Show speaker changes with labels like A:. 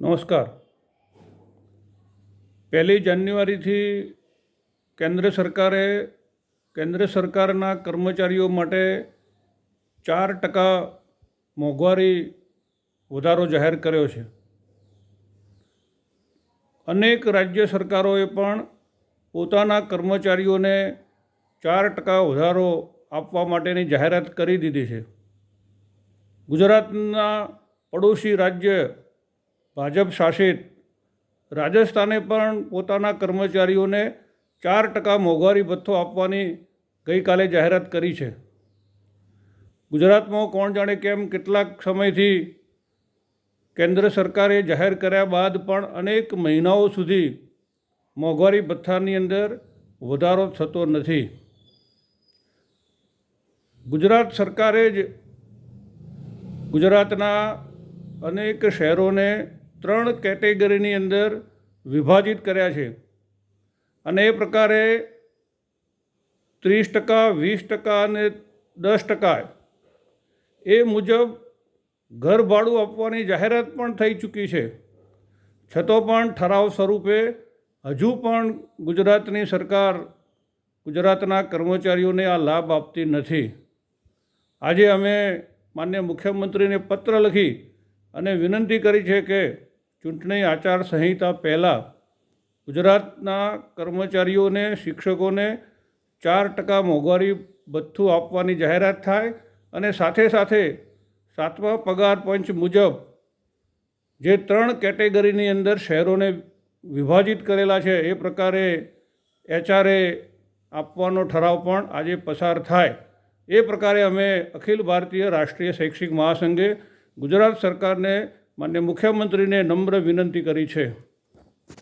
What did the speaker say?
A: નમસ્કાર. 1 જાન્યુઆરીથી કેન્દ્ર સરકારે કેન્દ્ર સરકારના કર્મચારીઓ માટે 4% મોંઘવારી વધારો જાહેર કર્યો છે. અનેક રાજ્ય સરકારોએ પણ પોતાના કર્મચારીઓને 4% વધારો આપવા માટેની જાહેરાત કરી દીધી છે. ગુજરાતના પડોશી રાજ્ય ભાજપ શાસિત રાજસ્થાને પણ પોતાના કર્મચારીઓને 4% મોંઘવારી ભથ્થો આપવાની ગઈકાલે જાહેરાત કરી છે. ગુજરાતમાં કોણ જાણે કેમ કેટલાક સમયથી કેન્દ્ર સરકારે જાહેર કર્યા બાદ પણ અનેક મહિનાઓ સુધી મોંઘવારી ભથ્થાની અંદર વધારો થતો નથી. ગુજરાત સરકારે જ ગુજરાતના અનેક શહેરોને 3 કેટેગરીની અંદર વિભાજિત કર્યા છે અને એ પ્રકારે 30%, 20% અને 10% એ મુજબ ઘર ભાડું આપવાની જાહેરાત પણ થઈ ચૂકી છે. છતાં પણ ઠરાવ સ્વરૂપે હજુ પણ ગુજરાતની સરકાર ગુજરાતના કર્મચારીઓને આ લાભ આપતી નથી. આજે અમે માનનીય મુખ્યમંત્રીને પત્ર લખી અને વિનંતી કરી છે કે ચૂંટણી આચારસંહિતા પહેલાં ગુજરાતના કર્મચારીઓને, શિક્ષકોને 4% મોંઘવારી ભથ્થું આપવાની જાહેરાત થાય અને સાથે સાથે 7મા પગાર પંચ મુજબ જે 3 કેટેગરીની અંદર શહેરોને વિભાજિત કરેલા છે એ પ્રકારે HRA આપવાનો ઠરાવ પણ આજે પસાર થાય. એ પ્રકારે અમે અખિલ ભારતીય રાષ્ટ્રીય શૈક્ષિક મહાસંઘે ગુજરાત સરકારને માનનીય મુખ્યમંત્રીને નમ્ર વિનંતી કરી છે.